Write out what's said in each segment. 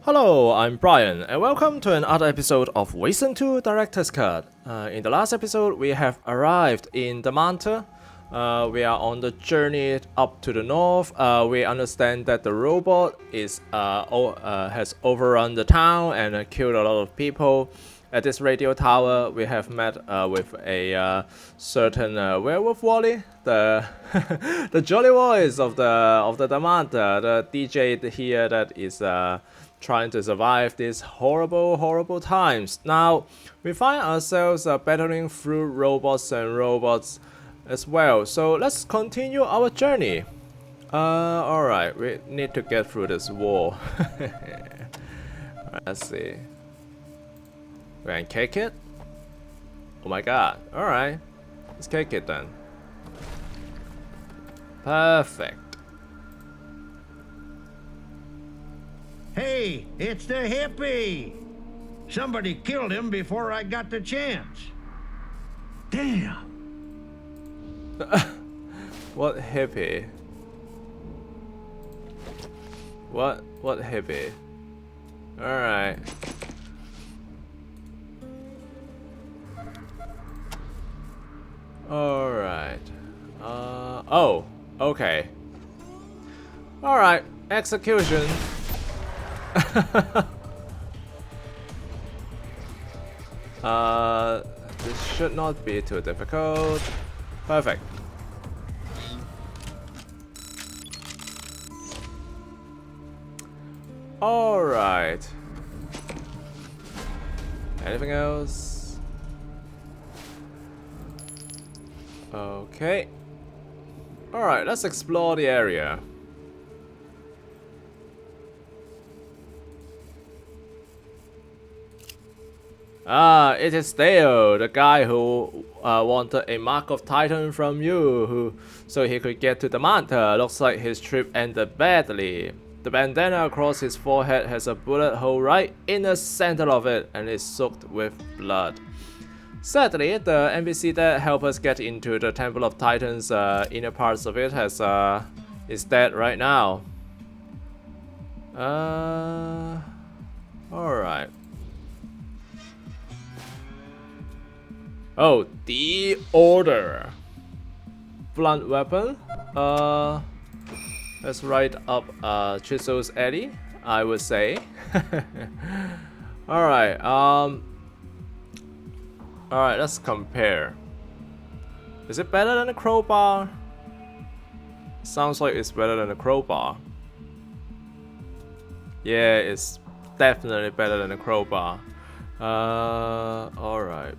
Hello, I'm Brian, and welcome to another episode of Wasteland 2 Director's Cut. In the last episode, we have arrived in Damonta. We are on the journey up to the north. We understand that the robot has overrun the town and killed a lot of people. At this radio tower, we have met with a certain werewolf Wally, the the jolly voice of the Damonta, the DJ here that is trying to survive these horrible times. Now, we find ourselves battling through robots as well. So let's continue our journey. Alright, we need to get through this wall. Let's see. We can kick it? Oh my god. Alright. Let's kick it then. Perfect. Hey, it's the hippie! Somebody killed him before I got the chance. Damn. What hippie? What hippie? Alright. Alright. Oh, okay. Alright, execution. This should not be too difficult. Perfect. Alright. Anything else? Okay. Alright, let's explore the area. It is Dale, the guy who wanted a mark of Titan from you, so he could get to Damonta. Looks like his trip ended badly. The bandana across his forehead has a bullet hole right in the center of it, and is soaked with blood. Sadly, the NPC that helped us get into the Temple of Titans inner parts of it is dead right now. Alright. Oh, the order. Blunt weapon. Let's write up Chisel's Eddie, I would say. Alright, alright, let's compare. Is it better than a crowbar? Sounds like it's better than a crowbar. Yeah, it's definitely better than a crowbar. Alright.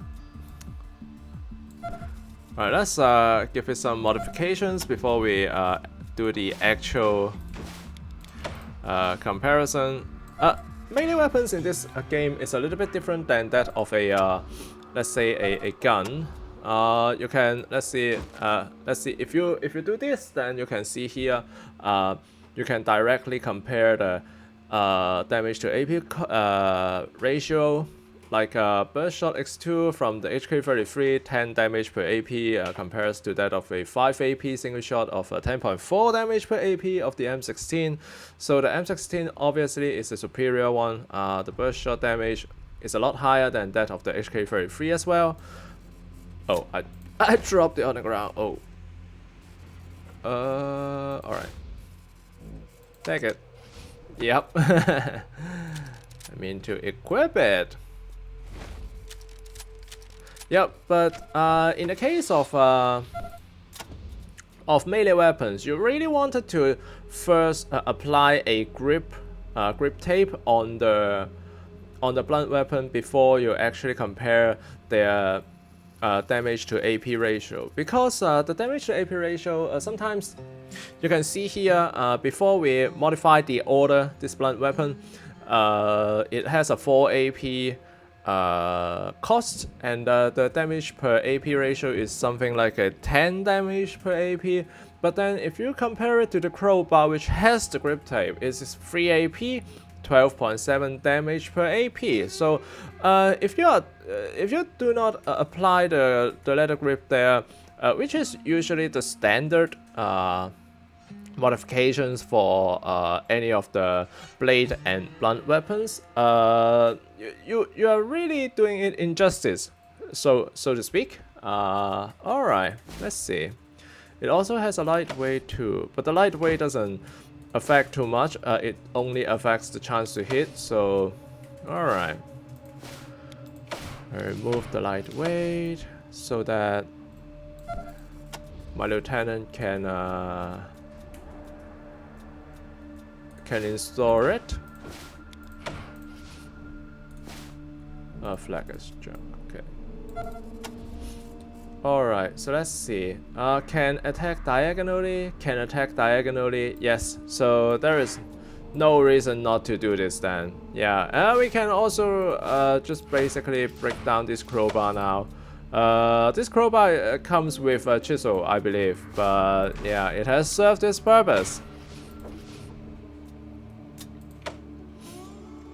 Alright, let's give it some modifications before we do the actual comparison. Melee weapons in this game is a little bit different than that of a let's say a gun. You can let's see if you do this, then you can see here you can directly compare the damage to AP ratio. Like Burst Shot X2 from the HK33, 10 damage per AP compares to that of a 5 AP single shot of 10.4 damage per AP of the M16. So the M16 obviously is the superior one. The burst shot damage is a lot higher than that of the HK33 as well. Oh, I dropped it on the ground. Oh. Alright. Take it. Yep. I mean to equip it. Yep, but in the case of melee weapons, you really wanted to first apply a grip tape on the blunt weapon before you actually compare their damage to AP ratio, because the damage to AP ratio sometimes you can see here before we modify the order this blunt weapon, it has a 4 AP cost, and the damage per AP ratio is something like a 10 damage per AP. But then if you compare it to the crowbar, which has the grip tape, it is 3 AP, 12.7 damage per AP. So if you do not apply the leather grip there, which is usually the standard modifications for any of the blade and blunt weapons, you are really doing it injustice, so to speak. All right, let's see. It also has a lightweight too, but the lightweight doesn't affect too much. It only affects the chance to hit. So, all right. I remove the lightweight so that my lieutenant can install it. Flag is junk. Okay. Alright, so let's see. Can attack diagonally? Can attack diagonally? Yes. So there is no reason not to do this then. Yeah, we can also just basically break down this crowbar now. This crowbar comes with a chisel, I believe, but yeah, it has served its purpose.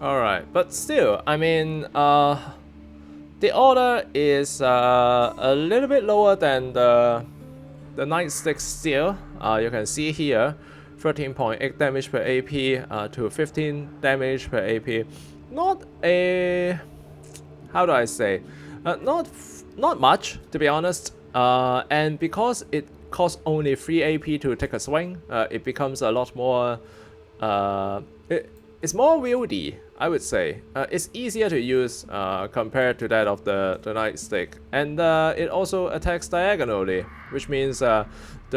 Alright, but still, I mean, the order is a little bit lower than the nightstick still. You can see here, 13.8 damage per AP to 15 damage per AP. Not a, how do I say, not much, to be honest. And because it costs only 3 AP to take a swing, it becomes a lot more. It's more wieldy, I would say. It's easier to use compared to that of the nightstick, and it also attacks diagonally, which means the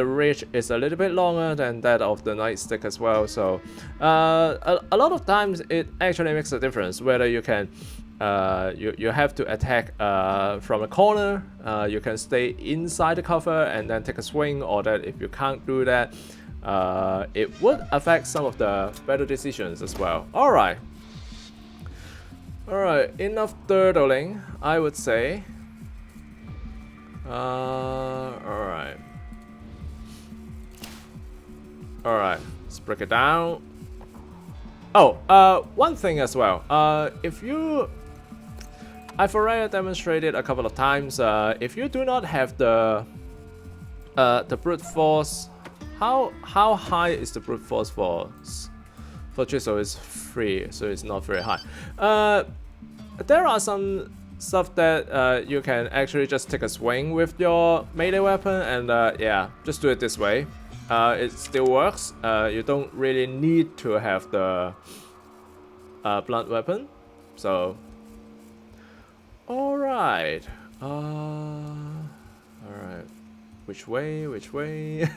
reach is a little bit longer than that of the nightstick as well. So a lot of times it actually makes a difference whether you can you have to attack from a corner, you can stay inside the cover and then take a swing, or that if you can't do that, it would affect some of the better decisions as well. Alright, enough dirtling, I would say. Alright, let's break it down. Oh, one thing as well. I've already demonstrated a couple of times. If you do not have the brute force, how high is the brute force for chisel? Is 3, so it's not very high. There are some stuff that you can actually just take a swing with your melee weapon, and yeah, just do it this way. It still works. You don't really need to have the blunt weapon. So, all right. Which way? Which way?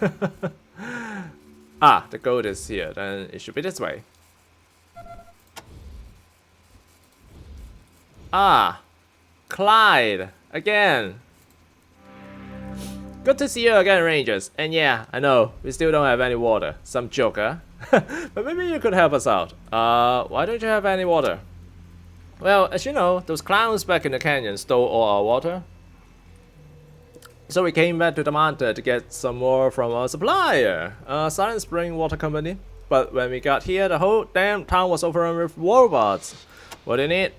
Ah, the gold is here. Then it should be this way. Ah, Clyde again. Good to see you again, Rangers. And yeah, I know we still don't have any water. Some joker. But maybe you could help us out. Why don't you have any water? Well, as you know, those clowns back in the canyon stole all our water. So we came back to Damonta to get some more from our supplier, Silent Spring Water Company. But when we got here, the whole damn town was overrun with robots. What do you need?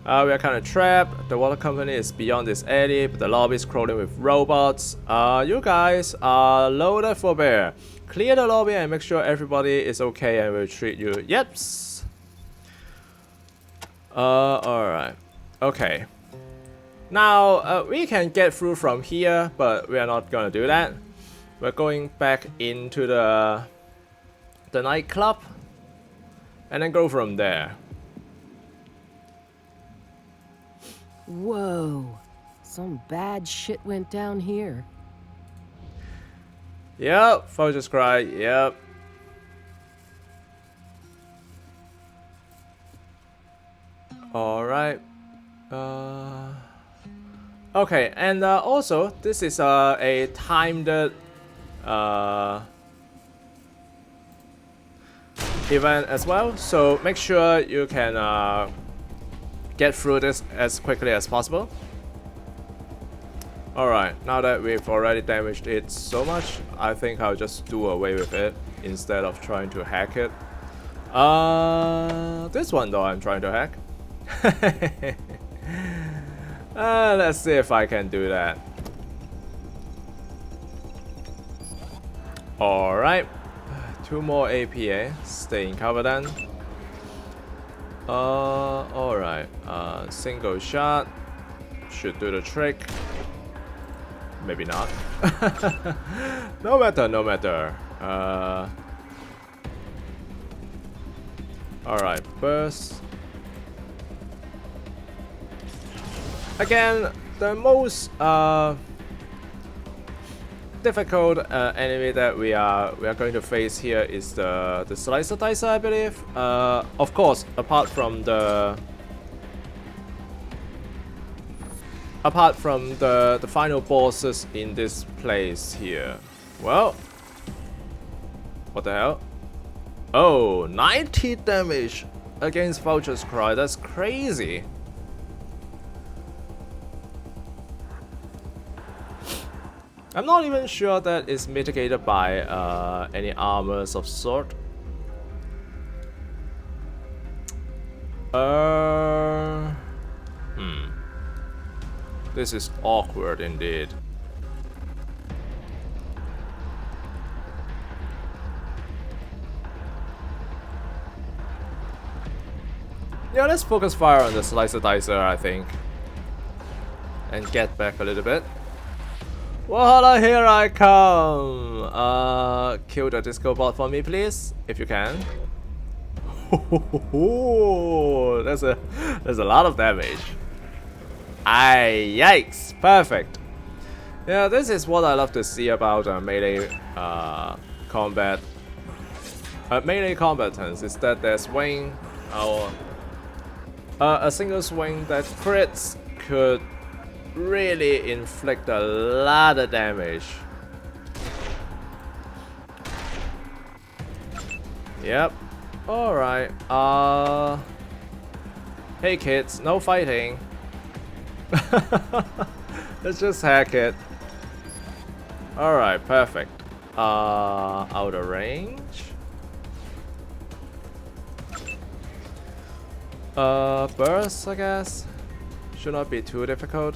We are kind of trapped. The water company is beyond this alley, but the lobby is crawling with robots. You guys are loaded for bear. Clear the lobby and make sure everybody is okay, and we'll treat you. Yeps. Alright. Okay. Now, we can get through from here, but we are not gonna do that. We're going back into the nightclub, and then go from there. Whoa, some bad shit went down here. Yep, Focus Cry, yep. Alright. Okay, and also, this is a timed event as well, so make sure you can get through this as quickly as possible. Alright, now that we've already damaged it so much, I think I'll just do away with it instead of trying to hack it. This one though I'm trying to hack. Let's see if I can do that. Alright. 2 more APA. Stay in cover then. Alright. Single shot. Should do the trick. Maybe not. No matter, no matter. Alright, burst. Again, the most difficult enemy that we are going to face here is the slicer dicer, I believe. Of course, apart from the final bosses in this place here. Well, what the hell? Oh, 90 damage against Vulture's Cry. That's crazy. I'm not even sure that it's mitigated by any armors of sort. This is awkward indeed. Yeah, let's focus fire on the slicer dicer, I think. And get back a little bit. Voila, here I come! Kill the disco bot for me, please, if you can. That's a lot of damage. Aye, yikes! Perfect. Yeah, this is what I love to see about melee combat. Melee combatants is that their swing, or a single swing that crits could really inflict a lot of damage. Yep. Alright. Hey kids, no fighting. Let's just hack it. Alright, perfect. Out of range. Burst, I guess. Should not be too difficult.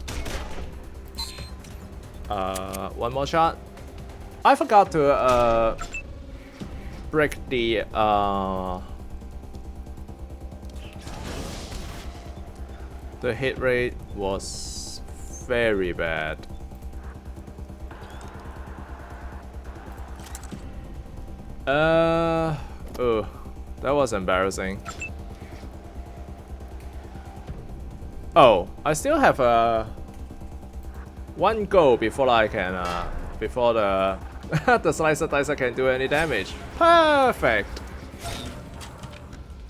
One more shot. I forgot to break the hit rate was very bad. Oh, that was embarrassing. Oh, I still have one go before I can before the the slicer dicer can do any damage. Perfect.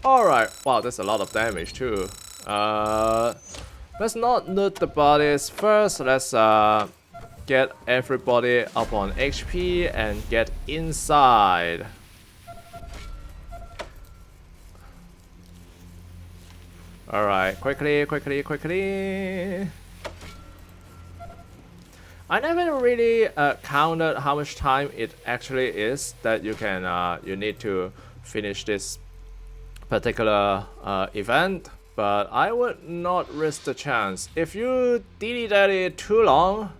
All right. Wow, that's a lot of damage too. Let's not loot the bodies first. Let's get everybody up on HP and get inside. Alright, quickly. I never really counted how much time it actually is that you can you need to finish this particular event, but I would not risk the chance. If you dilly-dally too long,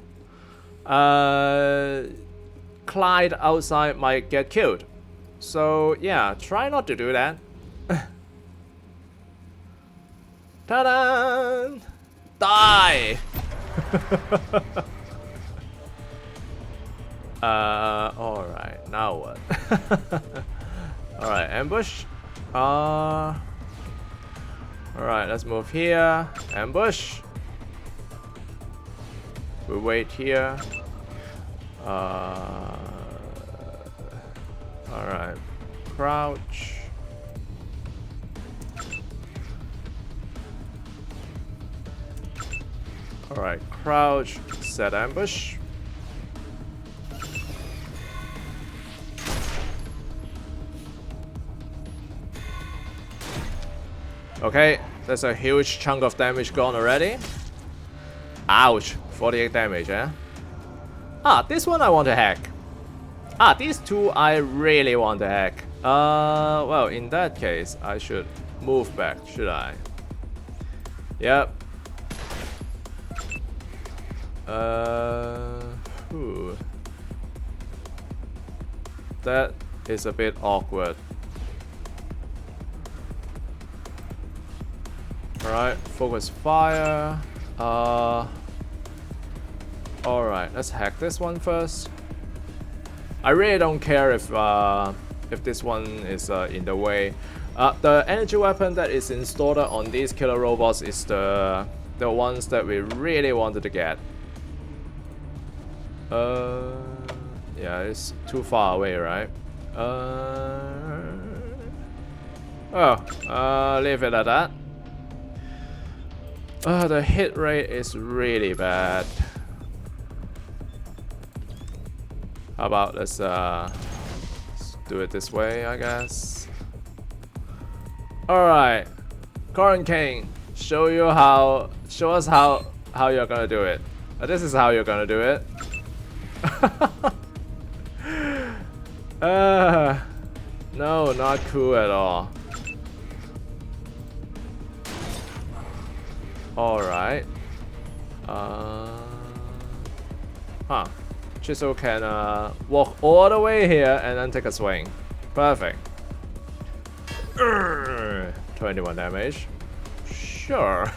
Clyde outside might get killed. So yeah, try not to do that. Ta-da! Die! Alright, now what? Alright, ambush. Alright, let's move here. Ambush. We wait here. Alright, crouch. Alright, crouch, set ambush. Okay, that's a huge chunk of damage gone already. Ouch, 48 damage, eh? Ah, this one I want to hack. Ah, these two I really want to hack. Well, in that case, I should move back, should I? Yep. is a bit awkward. Alright, focus fire. Alright, let's hack this one first. I really don't care if this one is in the way. The energy weapon that is installed on these killer robots is the ones that we really wanted to get. Yeah, it's too far away, right? Leave it at that. The hit rate is really bad. How about let's do it this way, I guess. Alright, Corin King, show us how you're gonna do it. This is how you're gonna do it. No, not cool at all. Alright. Chisel can walk all the way here and then take a swing. Perfect. 21 damage. Sure.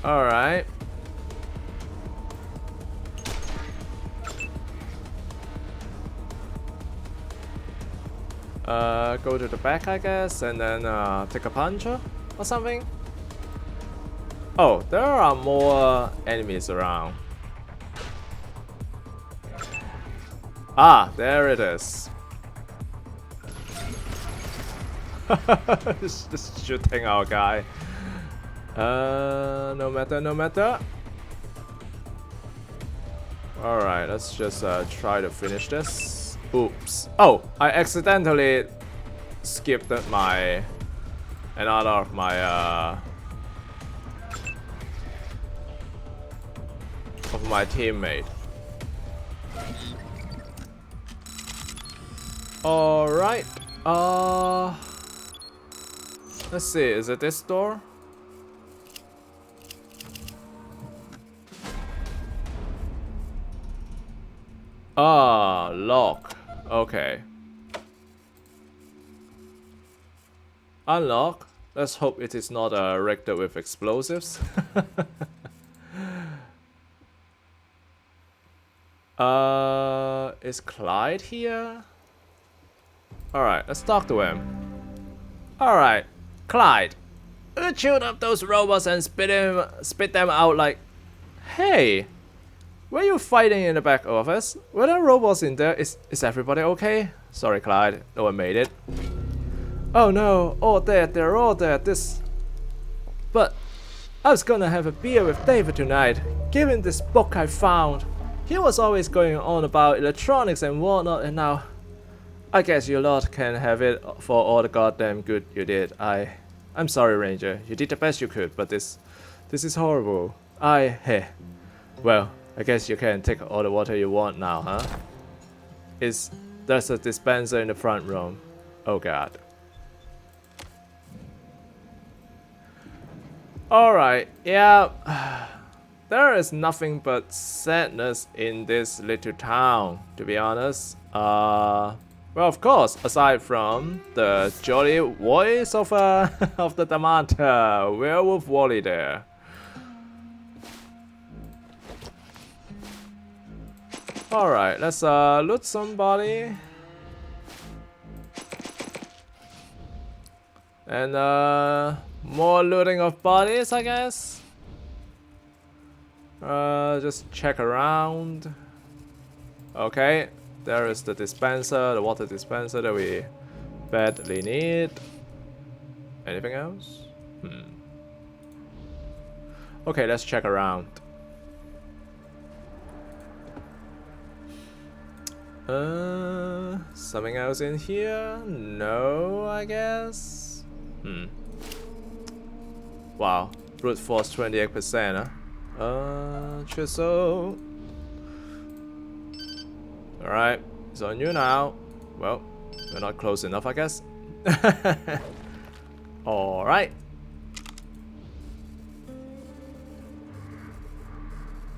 Alright. Go to the back, I guess, and then take a punch or something. Oh, there are more enemies around. Ah, there it is. Just shooting our guy. No matter. Alright, let's just try to finish this. Oops. Oh, I accidentally skipped another of my teammate. Alright. Let's see, is it this door? Lock. Okay. Unlock. Let's hope it is not rigged with explosives. Is Clyde here? Alright, let's talk to him. Alright, Clyde. You chewed up those robots and spit them out like... Hey! Were you fighting in the back office? Were there robots in there? Is everybody okay? Sorry, Clyde. No one made it. Oh no, all dead. They're all dead. But I was gonna have a beer with David tonight, given this book I found. He was always going on about electronics and whatnot, and now I guess you lot can have it for all the goddamn good you did. I'm sorry, Ranger. You did the best you could, but this is horrible. Well, I guess you can take all the water you want now, huh? There's a dispenser in the front room. Oh god. Alright, yeah. There is nothing but sadness in this little town, to be honest. Well, of course, aside from the jolly voice of the Damonta, Werewolf Wally there. Alright, let's loot somebody. And more looting of bodies, I guess. Just check around. Okay, there is the dispenser, the water dispenser that we badly need. Anything else? Okay, let's check around. Something else in here? No, I guess. Wow, brute force 28%, huh? Chisel. Alright, it's on you now. Well, we're not close enough, I guess. Alright.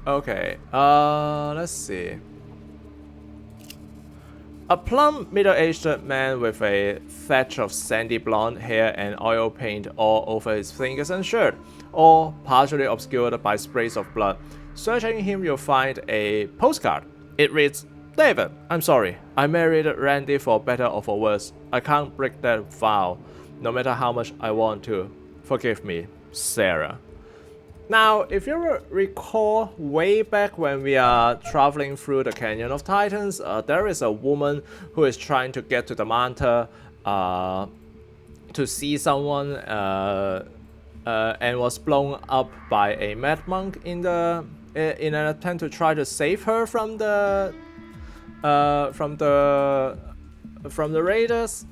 Okay, let's see. A plump, middle-aged man with a thatch of sandy blonde hair and oil paint all over his fingers and shirt, all partially obscured by sprays of blood. Searching him, you'll find a postcard. It reads, David, I'm sorry. I married Randy for better or for worse. I can't break that vow, no matter how much I want to. Forgive me, Sarah. Now, if you recall way back when we are traveling through the Canyon of Titans, there is a woman who is trying to get to Damonta to see someone and was blown up by a mad monk in an attempt to try to save her from the raiders.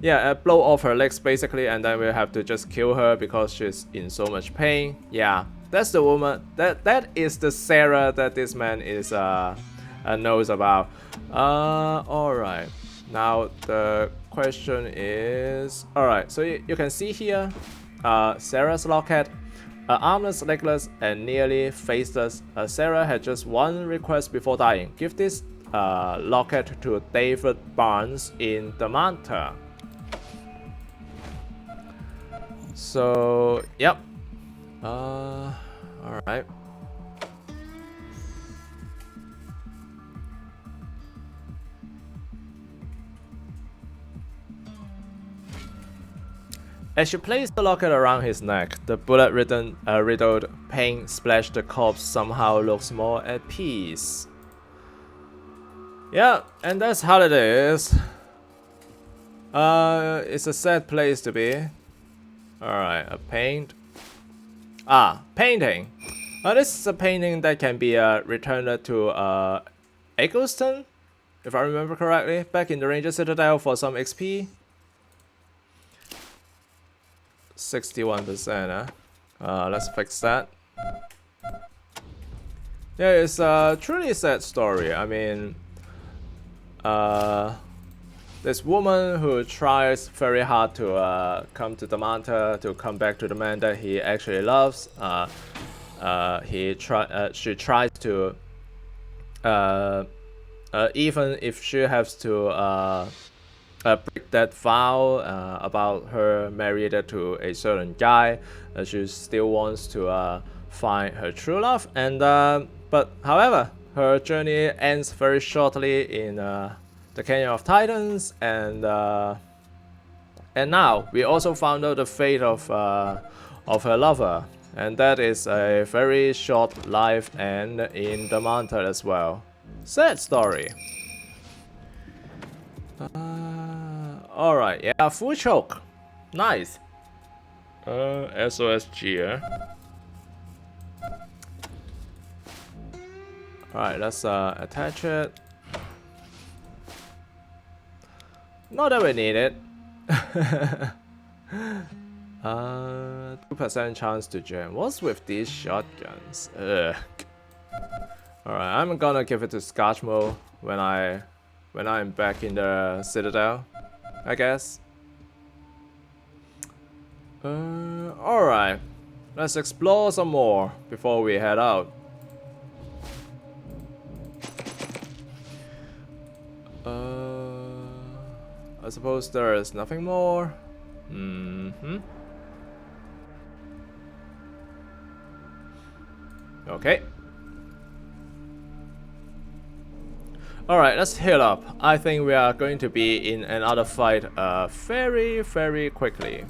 Yeah, blow off her legs basically, and then we have to just kill her because she's in so much pain. Yeah, that's the woman. That is the Sarah that this man is knows about. All right. Now the question is, all right. So you can see here, Sarah's locket, armless, legless, and nearly faceless. Sarah had just one request before dying: give this locket to David Barnes in Damonta. So, yep. Alright. As she placed the locket around his neck, the bullet-riddled paint-splashed corpse somehow looks more at peace. Yeah, and that's how it is. It's a sad place to be. Alright, a paint. Painting. This is a painting that can be returned to Eggleston, if I remember correctly, back in the Ranger Citadel for some XP. 61%, let's fix that. Yeah, it's a truly sad story. I mean, this woman who tries very hard to come to Damonta, to come back to the man that he actually loves. She tries to, even if she has to break that vow about her married to a certain guy, she still wants to find her true love. And but however, her journey ends very shortly in the Canyon of Titans, and now we also found out the fate of her lover, and that is a very short life and in Damonta as well. Sad story. Alright, yeah, full choke. Nice. SOS gear. Alright, let's attach it. Not that we need it. 2% chance to jam. What's with these shotguns? Ugh. Alright, I'm gonna give it to Scotch mode when I'm back in the Citadel, I guess. Alright. Let's explore some more before we head out. I suppose there is nothing more. Okay. Alright, let's heal up. I think we are going to be in another fight very, very quickly.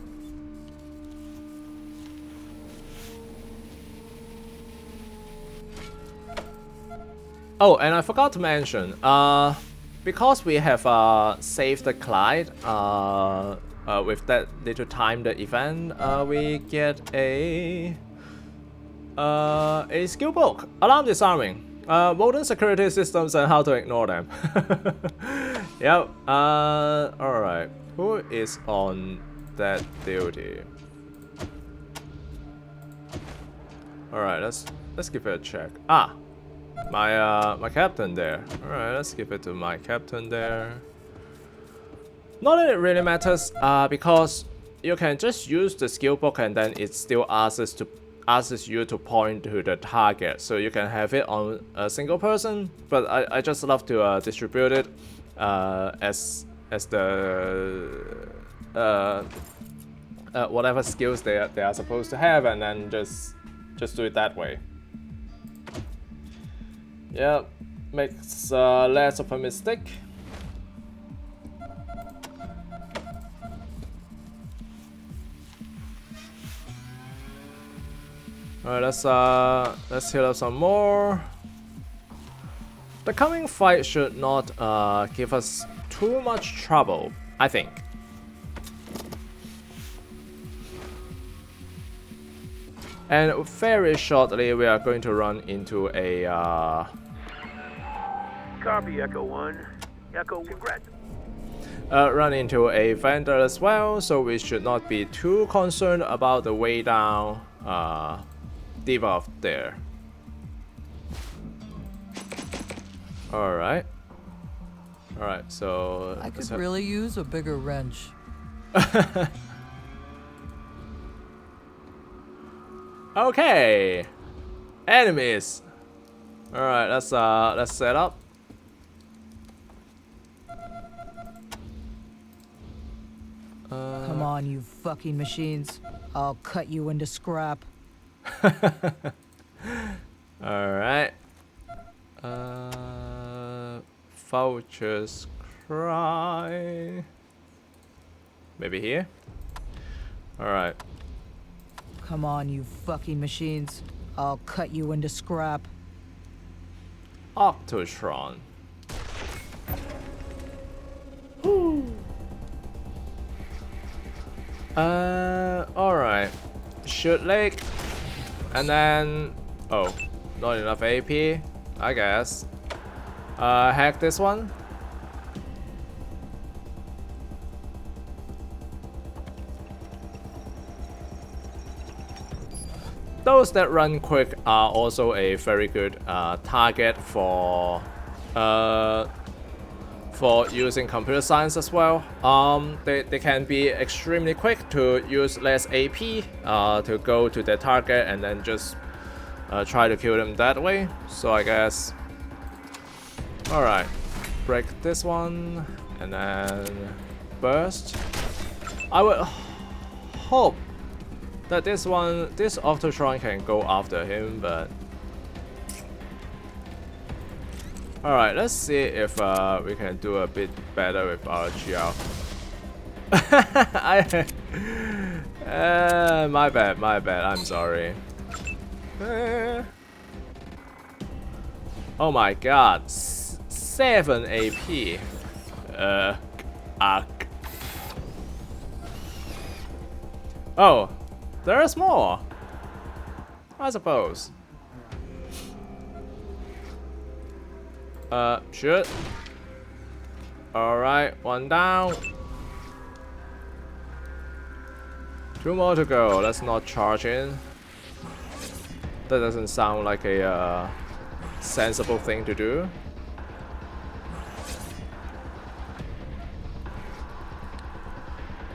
Oh, and I forgot to mention, because we have saved the Clyde with that little timed event, we get a skill book. Alarm disarming. Modern security systems and how to ignore them. Yep. Alright. Who is on that duty? Alright, let's give it a check. My captain there. Alright, let's give it to my captain there. Not that it really matters, because you can just use the skill book and then it still asks you to point to the target, so you can have it on a single person. But I just love to distribute it as the whatever skills they are supposed to have, and then just do it that way. Yep, makes less of a mistake. Alright, let's heal up some more. The coming fight should not give us too much trouble, I think. And very shortly we are going to run into a Copy, Echo 1. Echo, congrats. run into a vendor as well, so we should not be too concerned about the way down debuff there. Alright, so I could really use a bigger wrench. Okay, enemies. Alright, let's set up. Come on, you fucking machines. I'll cut you into scrap. Alright. Vultures cry. Maybe here? Alright. Come on, you fucking machines. I'll cut you into scrap. Octotron. Alright. Shoot leg. And then, oh, not enough AP, I guess. Hack this one. Those that run quick are also a very good target for using computer science as well. They can be extremely quick to use less AP to go to their target and then just try to kill them that way. So I guess, alright, break this one and then burst. I would hope that this Octotron can go after him, but alright, let's see if we can do a bit better with our GL. My bad, I'm sorry. Oh my god, 7 AP. Oh, there's more, I suppose. Shoot. Alright, one down. 2 more to go. Let's not charge in. That doesn't sound like a sensible thing to do.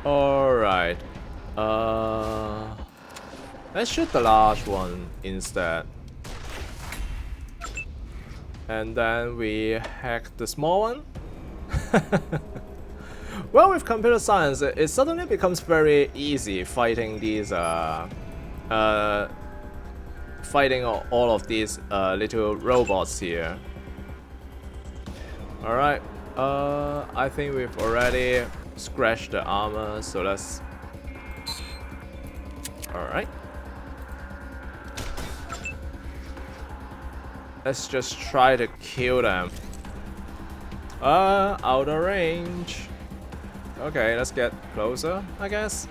Alright. Let's shoot the large one instead. And then we hack the small one. Well, with computer science, it suddenly becomes very easy fighting these fighting all of these little robots here. Alright, I think we've already scratched the armor, so let's... Alright. Let's just try to kill them. Out of range. Okay, let's get closer, I guess.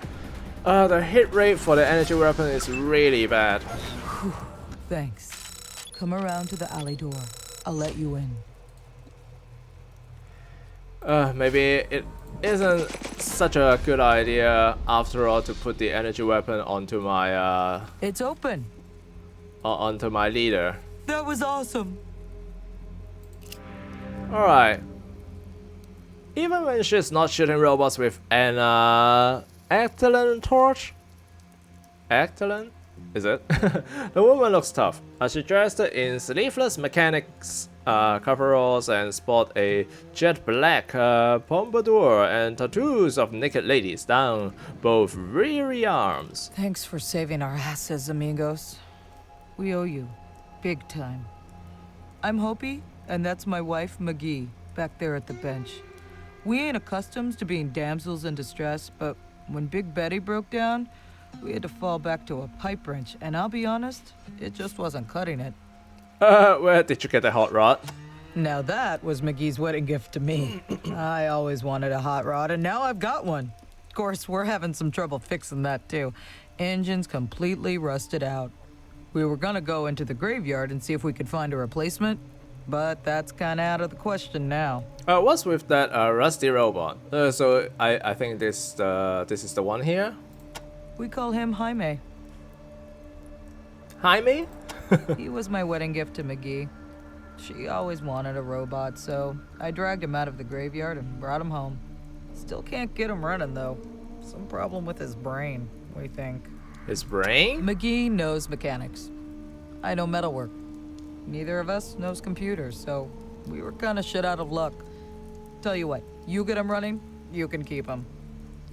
The hit rate for the energy weapon is really bad. Thanks. Come around to the alley door. I'll let you in. Maybe it isn't such a good idea after all to put the energy weapon onto my It's open. onto my leader. That was awesome. Alright. Even when she's not shooting robots with an Actylon torch? Actylon? Is it? The woman looks tough. She dressed in sleeveless mechanics coveralls and sport a jet black pompadour and tattoos of naked ladies down both rear arms. Thanks for saving our asses, amigos. We owe you. Big time. I'm Hopi, and that's my wife, McGee, back there at the bench. We ain't accustomed to being damsels in distress, but when Big Betty broke down, we had to fall back to a pipe wrench, and I'll be honest, it just wasn't cutting it. Where did you get a hot rod? Now that was McGee's wedding gift to me. I always wanted a hot rod, and now I've got one. Of course, we're having some trouble fixing that, too. Engine's completely rusted out. We were gonna go into the graveyard and see if we could find a replacement, but that's kinda out of the question now. What's with that rusty robot? So I think this is the one here. We call him Jaime. Jaime? He was my wedding gift to McGee. She always wanted a robot, so I dragged him out of the graveyard and brought him home. Still can't get him running, though. Some problem with his brain, we think. His brain? McGee knows mechanics. I know metalwork. Neither of us knows computers, so we were kinda shit out of luck. Tell you what, you get him running, you can keep him.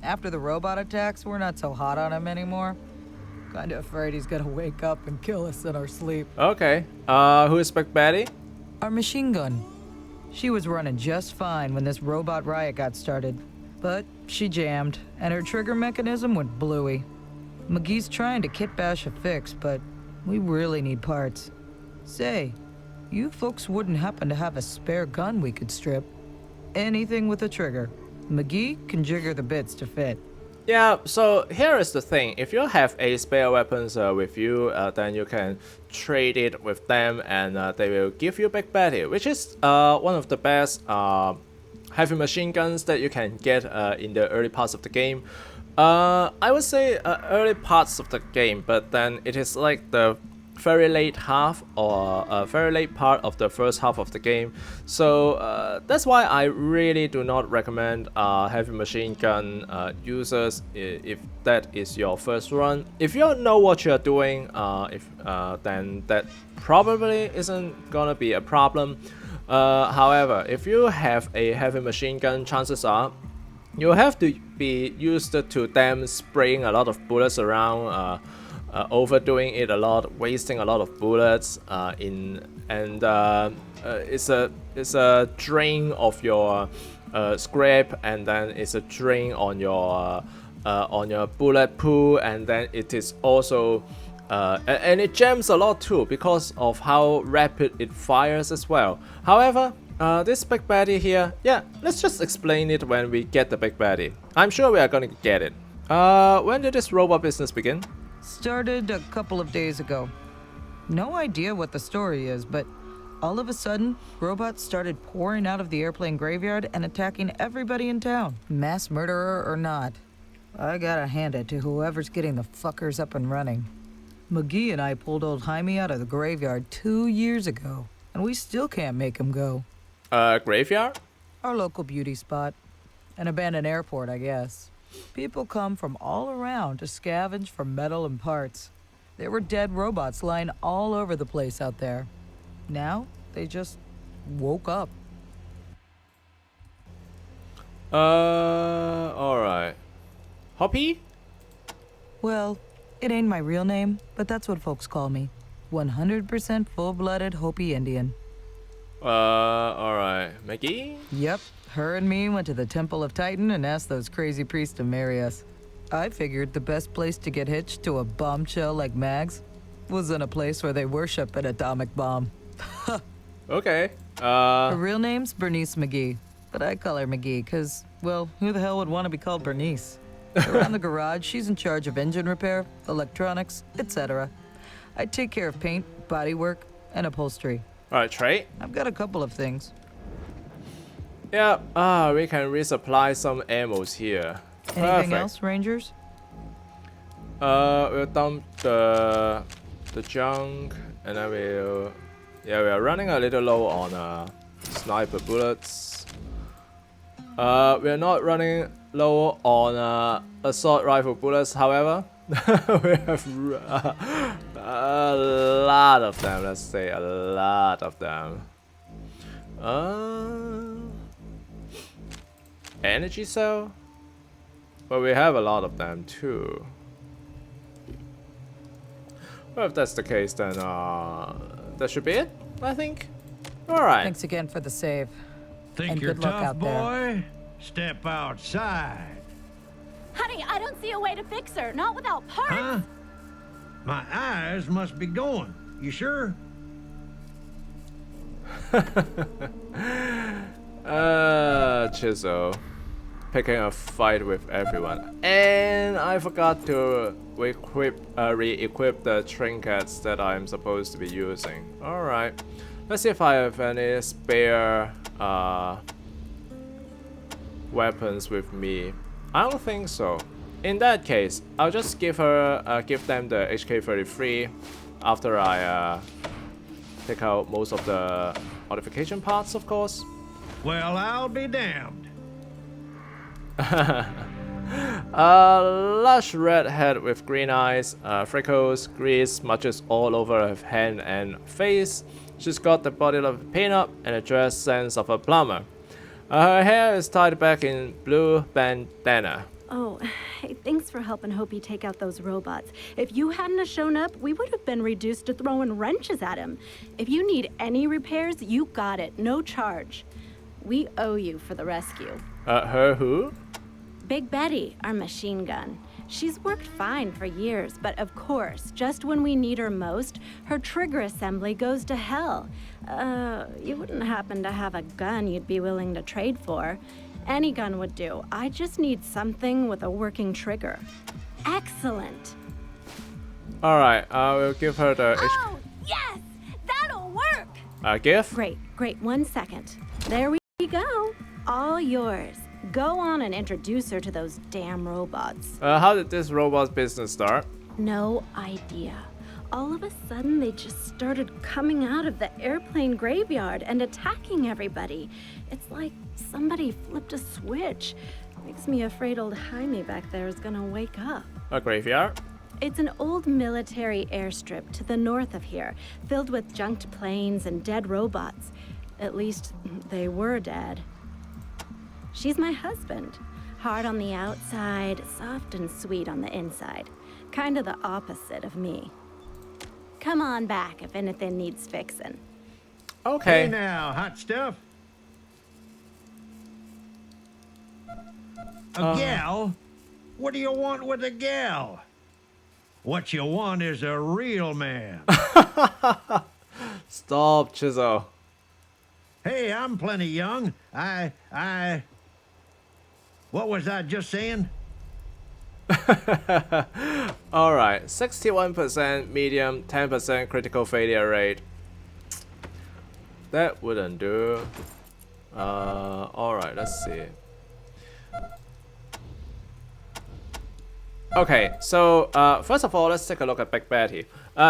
After the robot attacks, we're not so hot on him anymore. Kinda afraid he's gonna wake up and kill us in our sleep. Okay. Who is Big Betty? Our machine gun. She was running just fine when this robot riot got started. But she jammed, and her trigger mechanism went bluey. McGee's trying to kit bash a fix, but we really need parts. Say, you folks wouldn't happen to have a spare gun we could strip? Anything with a trigger. McGee can jigger the bits to fit. Yeah, so here is the thing. If you have a spare weapons with you, then you can trade it with them and they will give you Big Betty, which is one of the best heavy machine guns that you can get in the early parts of the game. I would say early parts of the game, but then it is like the very late half or very late part of the first half of the game. So that's why I really do not recommend heavy machine gun users if that is your first run. If you know what you're doing, then that probably isn't gonna be a problem. However, if you have a heavy machine gun, chances are you have to be used to them spraying a lot of bullets around, overdoing it a lot, wasting a lot of bullets, it's a drain of your scrap, and then it's a drain on your bullet pool, and then it is also and it jams a lot too because of how rapid it fires as well. However, this Big Betty here, yeah, let's just explain it when we get the Big Betty. I'm sure we are gonna get it. When did this robot business begin? Started a couple of days ago. No idea what the story is, but all of a sudden, robots started pouring out of the airplane graveyard and attacking everybody in town, mass murderer or not. I gotta hand it to whoever's getting the fuckers up and running. McGee and I pulled old Jaime out of the graveyard 2 years ago, and we still can't make him go. Graveyard? Our local beauty spot. An abandoned airport, I guess. People come from all around to scavenge for metal and parts. There were dead robots lying all over the place out there. Now, they just woke up. Alright. Hoppy? Well, it ain't my real name, but that's what folks call me. 100% full-blooded Hopi Indian. Alright. Maggie? Yep, her and me went to the Temple of Titan and asked those crazy priests to marry us. I figured the best place to get hitched to a bombshell like Mags was in a place where they worship an atomic bomb. Okay. Her real name's Bernice McGee, but I call her McGee because, well, who the hell would want to be called Bernice? Around the garage, she's in charge of engine repair, electronics, etc. I take care of paint, bodywork, and upholstery. Alright, trade. I've got a couple of things. Yeah, we can resupply some ammos here. Anything else, Rangers? We'll dump the junk, and then we are running a little low on sniper bullets. We are not running low on assault rifle bullets, however. We have a lot of them. Let's say a lot of them. Energy cell? But we have a lot of them too. Well, if that's the case, then that should be it, I think. Alright. Thanks again for the save. Think And you're good luck tough, out there. boy? Step outside. Honey, I don't see a way to fix her. Not without parts. Huh? My eyes must be going. You sure? Chisel. Picking a fight with everyone. And I forgot to re-equip the trinkets that I'm supposed to be using. Alright. Let's see if I have any spare weapons with me. I don't think so. In that case, I'll just give them the HK33 after I take out most of the modification parts, of course. Well, I'll be damned. A lush red head with green eyes, freckles, grease, smudges all over her hand and face. She's got the body of a peanut and a dress sense of a plumber. Her hair is tied back in blue bandana. Oh, hey, thanks for helping Hopi take out those robots. If you hadn't have shown up, we would have been reduced to throwing wrenches at him. If you need any repairs, you got it. No charge. We owe you for the rescue. Her who? Big Betty, our machine gun. She's worked fine for years, but of course, just when we need her most, her trigger assembly goes to hell. You wouldn't happen to have a gun you'd be willing to trade for. Any gun would do. I just need something with a working trigger. Excellent. Alright, I will give her the Oh, yes! That'll work! gift. Great. 1 second. There we go. All yours. Go on and introduce her to those damn robots. How did this robot business start? No idea. All of a sudden, they just started coming out of the airplane graveyard and attacking everybody. It's like somebody flipped a switch. Makes me afraid old Jaime back there is gonna wake up. A graveyard? It's an old military airstrip to the north of here, filled with junked planes and dead robots. At least, they were dead. She's my husband. Hard on the outside, soft and sweet on the inside. Kind of the opposite of me. Come on back if anything needs fixing. Okay. Hey now, hot stuff. A gal? What do you want with a gal? What you want is a real man. Stop, Chisel. Hey, I'm plenty young. What was I just saying? Alright, 61% medium, 10% critical failure rate. That wouldn't do. Alright, let's see. Okay, so first of all, let's take a look at Big Betty.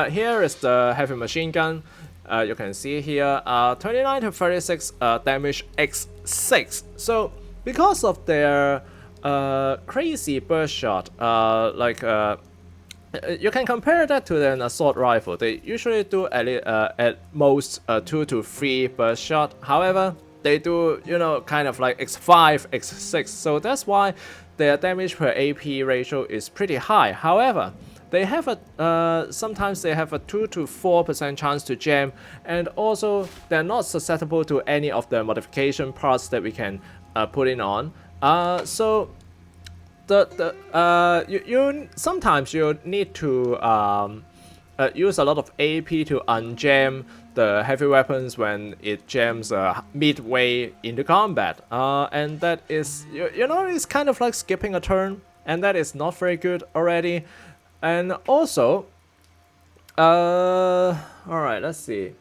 Here is the heavy machine gun. You can see here 29 to 36 damage x6. So because of their crazy burst shot, you can compare that to an assault rifle. They usually do at most 2 to 3 burst shot. However, they do, kind of like x5, x6. So that's why their damage per AP ratio is pretty high. However, they have sometimes they have a 2 to 4% chance to jam, and also they're not susceptible to any of the modification parts that we can put in on. So sometimes you need to use a lot of AP to unjam the heavy weapons when it jams midway into combat, and that is it's kind of like skipping a turn, and that is not very good already. And also, alright, let's see.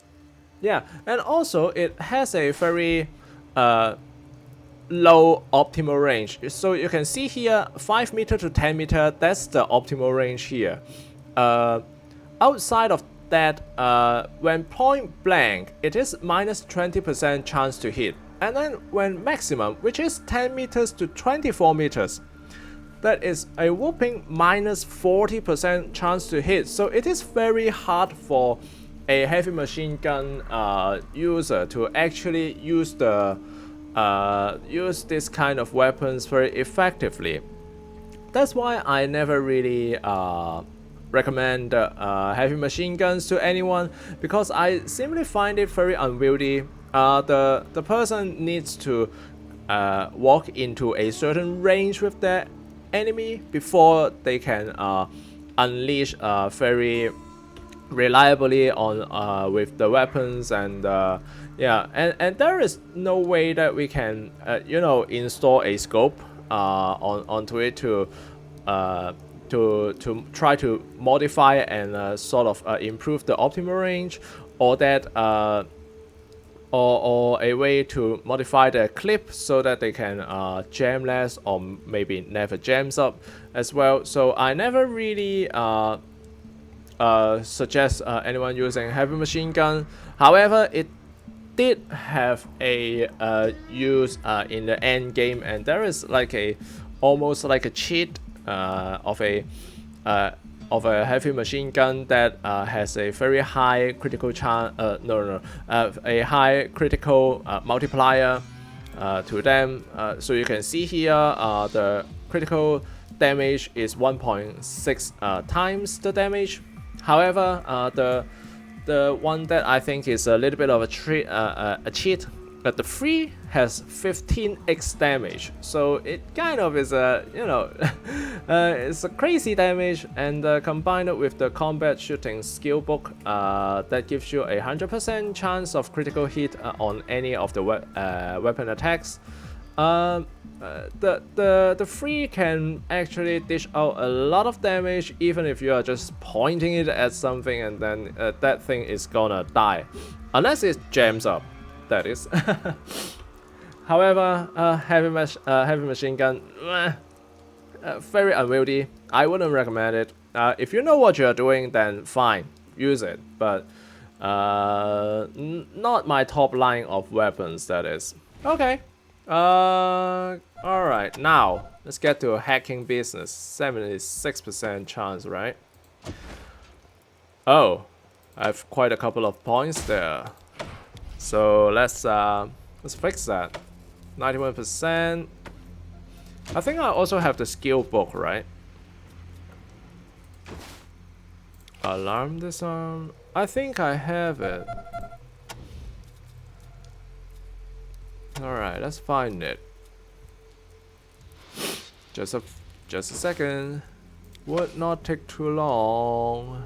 Yeah, and also it has a very low optimal range. So you can see here 5 meter to 10 meter, that's the optimal range here. Outside of that, when point blank, it is minus 20% chance to hit. And then when maximum, which is 10 meters to 24 meters, that is a whopping minus 40% chance to hit. So it is very hard for a heavy machine gun user to actually use this kind of weapons very effectively. That's why I never really recommend heavy machine guns to anyone, because I simply find it very unwieldy. The person needs to walk into a certain range with their enemy before they can unleash very reliably on with the weapons, and yeah, and there is no way that we can you know, install a scope onto it to try to modify and sort of improve the optimal range, or that or a way to modify the clip so that they can jam less, or maybe never jams up as well. So I never really suggest anyone using heavy machine gun. However, it did have a use in the end game, and there is like a almost like a cheat of a heavy machine gun that has a very high critical chance, a high critical multiplier to them. So you can see here the critical damage is 1.6 times the damage. However, the one that I think is a little bit of a cheat, but the 3 has 15x damage, so it kind of is a, you know, it's a crazy damage, and combined with the combat shooting skill book that gives you a 100% chance of critical hit on any of the weapon attacks. The 3 can actually dish out a lot of damage, even if you are just pointing it at something, and then that thing is gonna die, unless it jams up, that is. However, heavy machine gun, very unwieldy. I wouldn't recommend it. If you know what you're doing, then fine, use it, but not my top line of weapons, that is. Okay. Alright, now let's get to hacking business. 76% chance, right? Oh, I have quite a couple of points there. So let's fix that. 91%. I think I also have the skill book, right? Alarm disarm. I think I have it. Alright, let's find it. Just a second. Would not take too long.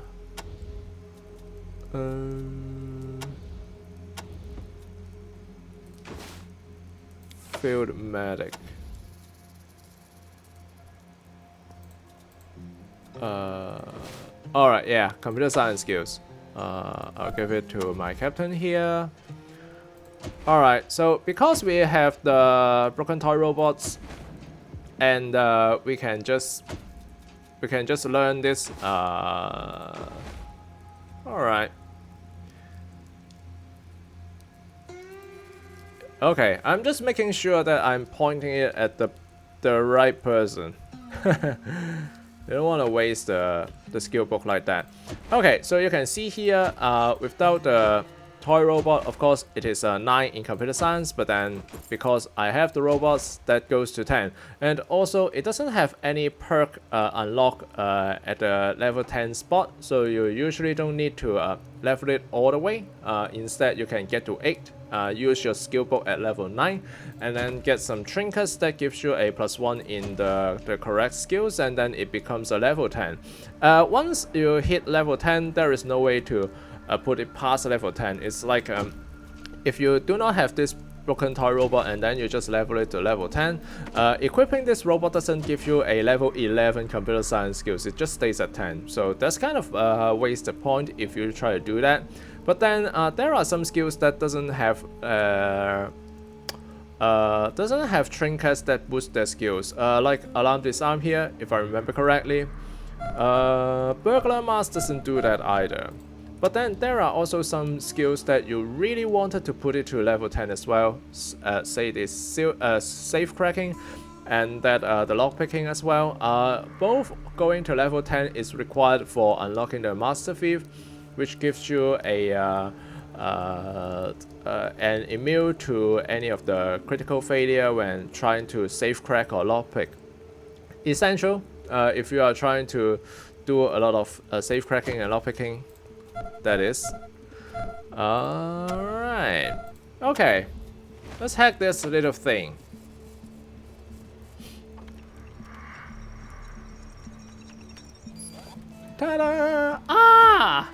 Field medic. Alright, yeah, computer science skills. I'll give it to my captain here. Alright, so because we have the broken toy robots, and we can just learn this. Alright. Okay, I'm just making sure that I'm pointing it at the right person. You don't want to waste the skill book like that. Okay, so you can see here, without the toy robot, of course, it is a 9 in computer science, but then because I have the robots, that goes to 10. And also, it doesn't have any perk unlock at the level 10 spot, so you usually don't need to level it all the way. Instead, you can get to 8. Use your skill book at level 9, and then get some trinkets that gives you a +1 in the correct skills, and then it becomes a level 10. Once you hit level 10, there is no way to put it past level 10. It's like if you do not have this broken toy robot and then you just level it to level 10, equipping this robot doesn't give you a level 11 computer science skills, it just stays at 10. So that's kind of a wasted point if you try to do that. But then there are some skills that doesn't have trinkets that boost their skills, like alarm disarm here, if I remember correctly. Burglar mask doesn't do that either. But then there are also some skills that you really wanted to put it to level 10 as well. Say this safe cracking. and that the lockpicking as well. Both going to level 10 is required for unlocking the Master Thief, which gives you an immune to any of the critical failure when trying to safe crack or lockpick. Essential if you are trying to do a lot of safe cracking and lockpicking, that is. Alright. Okay. Let's hack this little thing. Ta-da! Ah!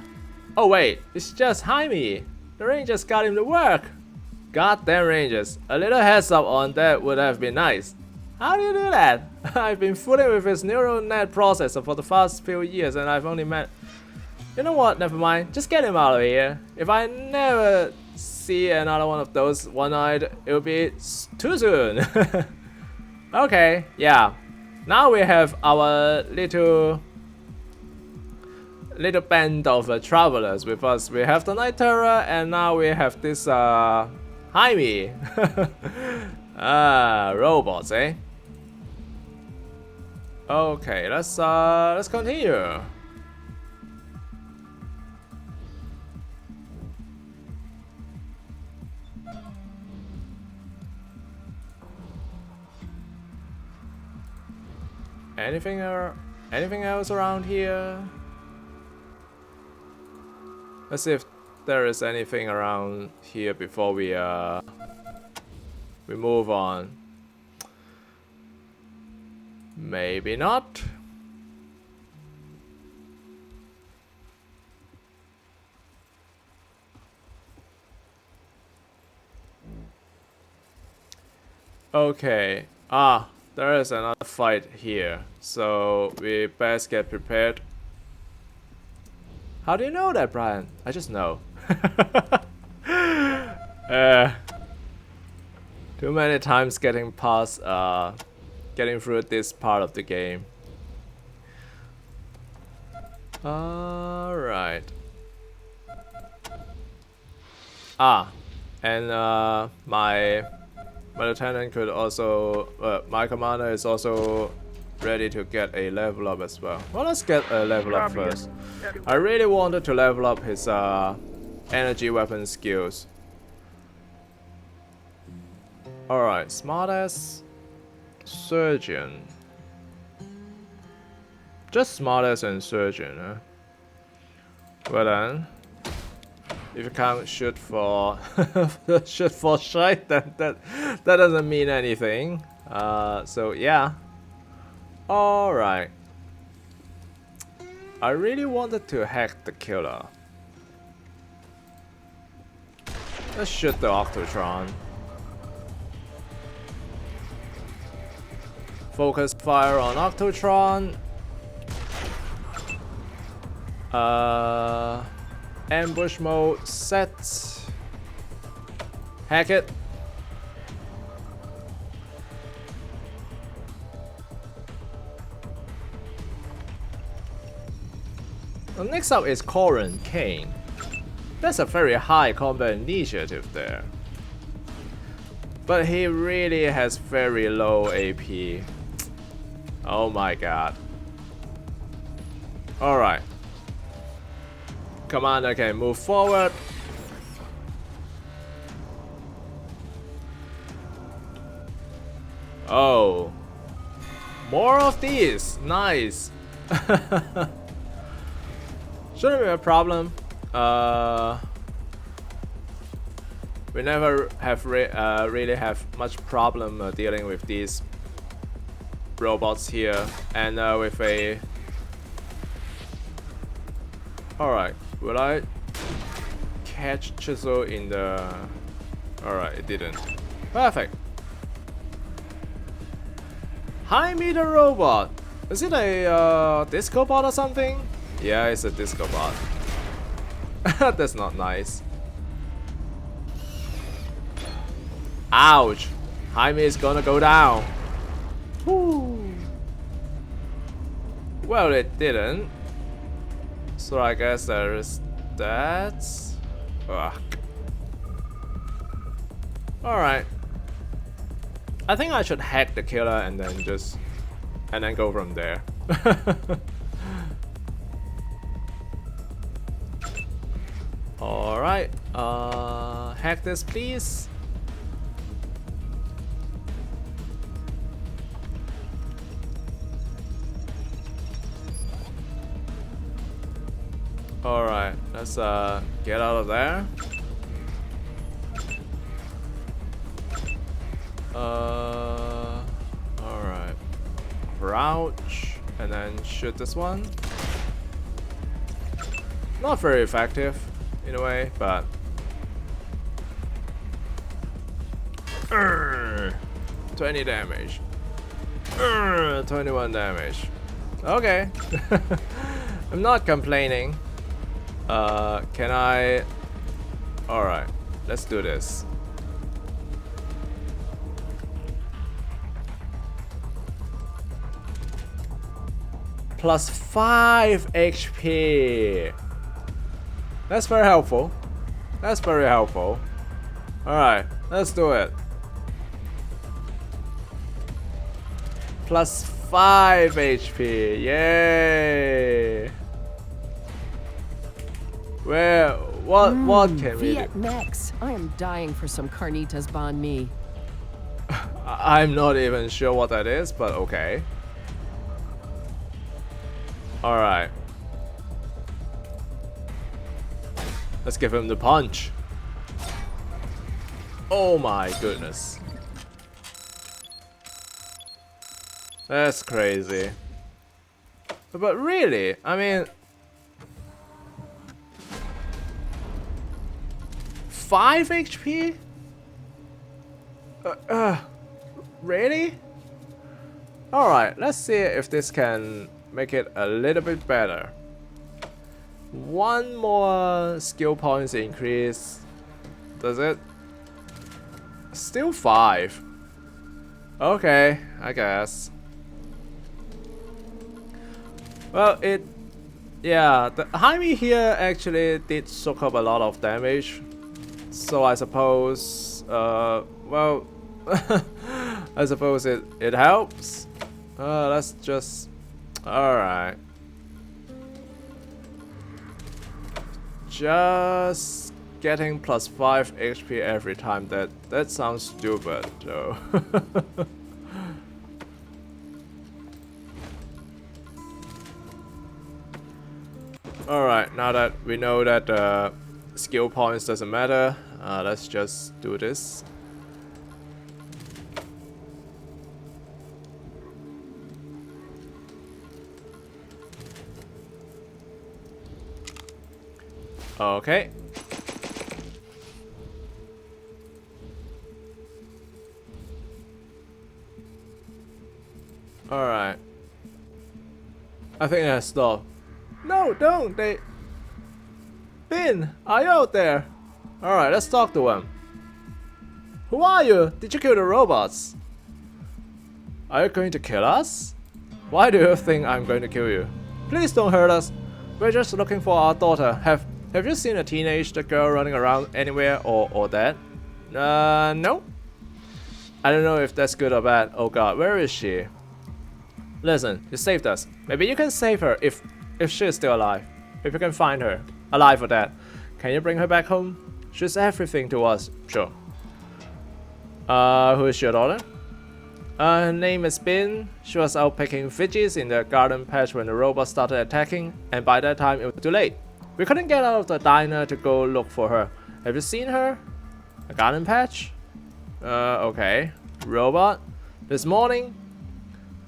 Oh wait, it's just Jaime. The Rangers got him to work. Goddamn Rangers. A little heads up on that would have been nice. How do you do that? I've been fooling with his neural net processor for the past few years and I've only met... You know what, never mind. Just get him out of here. If I never see another one of those one-eyed, it will be too soon. Okay, yeah. Now we have our little band of travelers with us. We have the Night Terror, and now we have this Jaime. Robots, eh? Okay, let's continue. Anything else around here? Let's see if there is anything around here before we move on. Maybe not. Okay. There is another fight here, so we best get prepared. How do you know that, Brian? I just know. Too many times getting past, getting through this part of the game. Alright. And my lieutenant could also, my commander is also ready to get a level up as well. Well, let's get a level up first. I really wanted to level up his energy weapon skills. Alright, smartass surgeon. Just smartass and surgeon, huh? Well then, if you can't shoot for shoot for shite, then that doesn't mean anything. So yeah. Alright. I really wanted to hack the killer. Let's shoot the Octotron. Focus fire on Octotron. Ambush mode set. Hack it. Well, next up is Corin Kane. That's a very high combat initiative there. But he really has very low AP. Oh my god. Alright. Commander can move forward. Oh. More of these. Nice. Shouldn't be a problem. We never have really have much problem dealing with these robots here, and with a. Alright, will I catch Chisel in the? Alright, it didn't. Perfect. Jaime the robot. Is it a disco bot or something? Yeah, it's a disco bot. That's not nice. Ouch! Jaime is gonna go down. Woo. Well, it didn't. So I guess there is that. Ugh. Alright. I think I should hack the killer and then go from there. Alright, hack this please. Alright, let's get out of there. Alright. Crouch and then shoot this one. Not very effective in a way, but 20 damage. 21 damage. Okay. I'm not complaining. Can I? Alright, let's do this. Plus 5 HP. That's very helpful. That's very helpful. Alright, let's do it. Plus 5 HP. Yay. Well, what can we do? Vietmex. I am dying for some carnitas banh mi. I'm not even sure what that is, but okay. Alright. Let's give him the punch. Oh my goodness. That's crazy. But really, I mean, 5 HP? Really? Alright, let's see if this can make it a little bit better. One more skill points increase. Does it? Still 5. Okay, I guess. Well, yeah, the Jaime here actually did soak up a lot of damage. So I suppose, well, I suppose it helps. Let's just, alright. Just getting plus 5 HP every time, that sounds stupid though. Alright, now that we know that skill points doesn't matter, let's just do this. Okay. Alright. I think I stopped. No, don't! Bin, are you out there? Alright, let's talk to him. Who are you? Did you kill the robots? Are you going to kill us? Why do you think I'm going to kill you? Please don't hurt us. We're just looking for our daughter. Have you seen a teenage girl running around anywhere or that? No? I don't know if that's good or bad. Oh god, where is she? Listen, you saved us. Maybe you can save her if she is still alive. If you can find her. Alive or dead. Can you bring her back home? She's everything to us. Sure. Who is your daughter? Her name is Bin. She was out picking veggies in the garden patch when the robots started attacking, and by that time it was too late. We couldn't get out of the diner to go look for her. Have you seen her? A garden patch? Okay. Robot? This morning?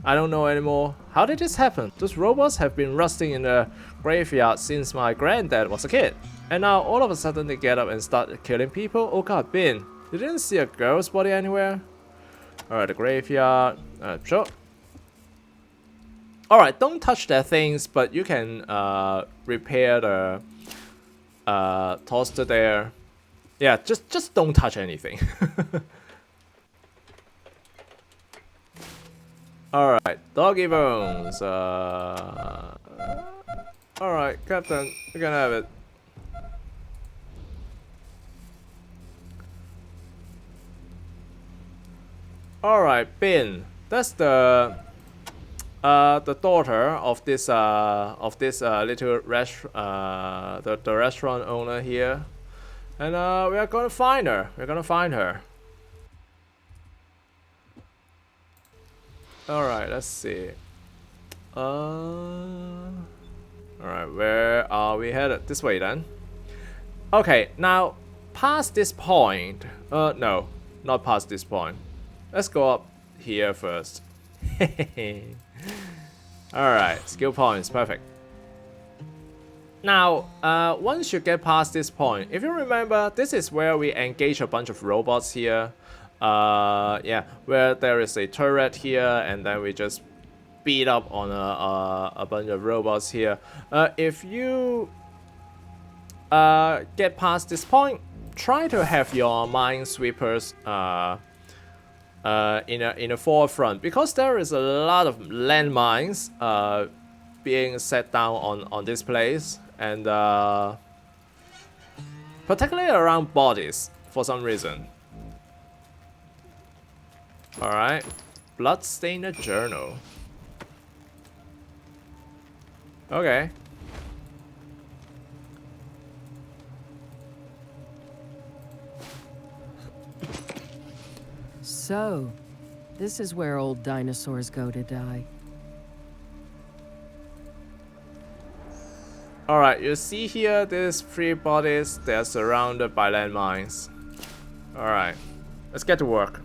I don't know anymore. How did this happen? Those robots have been rusting in the graveyard since my granddad was a kid. And now all of a sudden they get up and start killing people? Oh god, Bin. You didn't see a girl's body anywhere? Alright, the graveyard. Sure. Alright, don't touch their things, but you can repair the toaster there. Yeah, just don't touch anything. Alright, doggy bones. Alright, Captain, you can have it. Alright, Bin. That's the daughter of this little the restaurant owner here. And we are gonna find her. We're gonna find her. Alright, let's see. Alright, where are we headed? This way then. Okay, now past this point. No, not past this point. Let's go up here first. Alright, skill points, perfect. Now, once you get past this point, if you remember, this is where we engage a bunch of robots here. Yeah, where there is a turret here, and then we just beat up on a bunch of robots here. If you get past this point, try to have your minesweepers in a forefront, because there is a lot of landmines being set down on this place, and particularly around bodies for some reason. Alright, Bloodstained Journal. Okay. So, this is where old dinosaurs go to die. Alright, you see here, these 3 bodies, they're surrounded by landmines. Alright, let's get to work.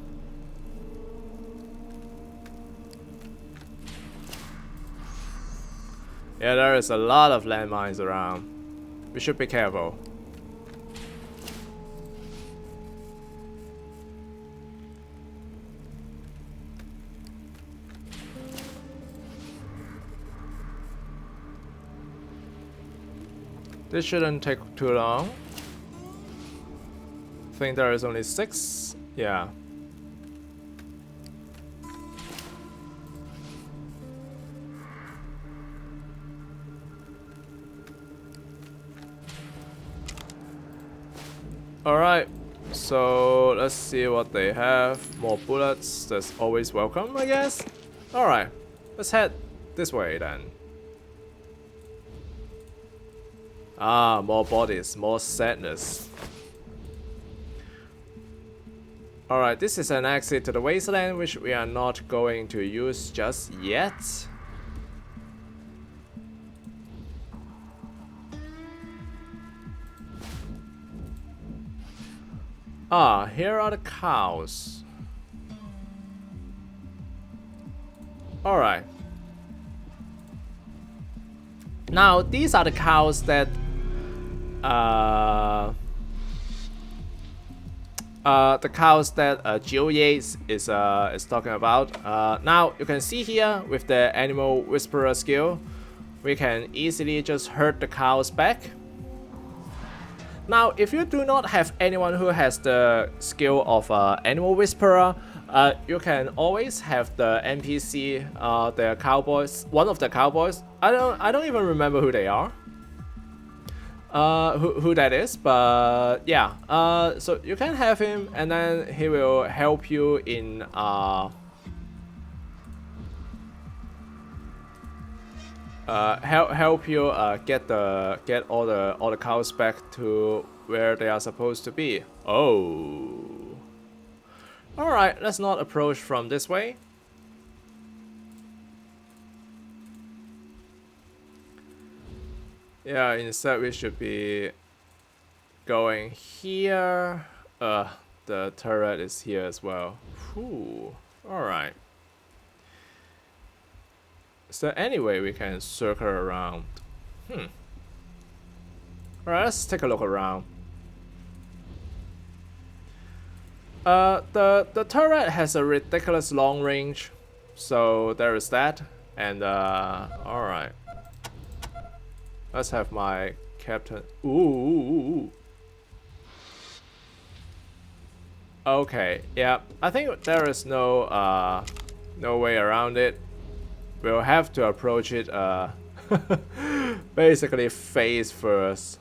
Yeah, there is a lot of landmines around. We should be careful. This shouldn't take too long. I think there is only 6. Yeah. Alright, so let's see what they have. More bullets, that's always welcome, I guess. Alright, let's head this way then. Ah, more bodies, more sadness. Alright, this is an exit to the Wasteland, which we are not going to use just yet. Ah, here are the cows. Alright. Now, these are the cows that Jill Yates is talking about. Now you can see here with the Animal Whisperer skill, we can easily just herd the cows back. Now, if you do not have anyone who has the skill of Animal Whisperer, you can always have the NPC, the cowboys, one of the cowboys. I don't even remember who they are. Who that is, but yeah. So you can have him, and then he will help you in help you get all the cows back to where they are supposed to be. Oh. Alright, let's not approach from this way. Yeah, instead we should be going here. The turret is here as well. Whew. Alright. Is there any way we can circle around? Alright, let's take a look around. The turret has a ridiculous long range, so there is that. And alright. Let's have my captain. Ooh. Okay, yeah. I think there is no way around it. We'll have to approach it basically face first.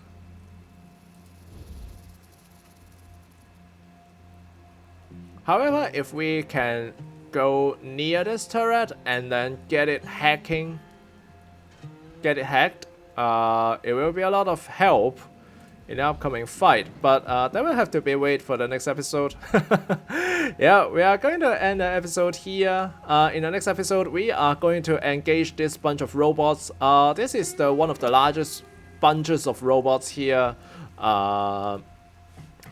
However, if we can go near this turret and then get it hacked. It will be a lot of help in the upcoming fight, but that will have to be wait for the next episode. Yeah, we are going to end the episode here. In the next episode, we are going to engage this bunch of robots. This is one of the largest bunches of robots here.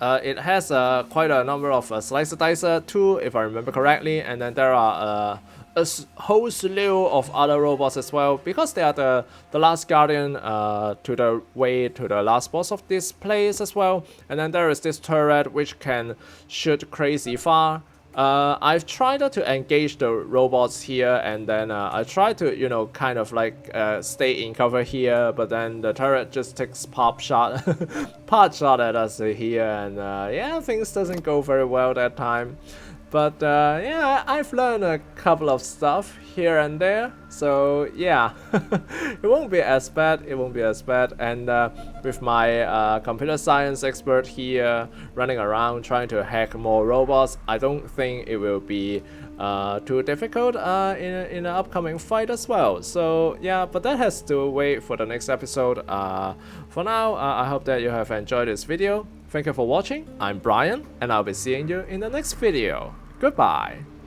It has quite a number of slicer dicer too, if I remember correctly, and then there are a whole slew of other robots as well, because they are the last guardian to the way to the last boss of this place as well. And then there is this turret which can shoot crazy far. I've tried to engage the robots here, and then I try to, kind of like stay in cover here, but then the turret just takes pot shot at us here, and yeah, things doesn't go very well that time. But yeah, I've learned a couple of stuff here and there, so yeah, it won't be as bad. And with my computer science expert here running around trying to hack more robots, I don't think it will be too difficult in an upcoming fight as well. So yeah, but that has to wait for the next episode. For now, I hope that you have enjoyed this video. Thank you for watching. I'm Brian, and I'll be seeing you in the next video. Goodbye.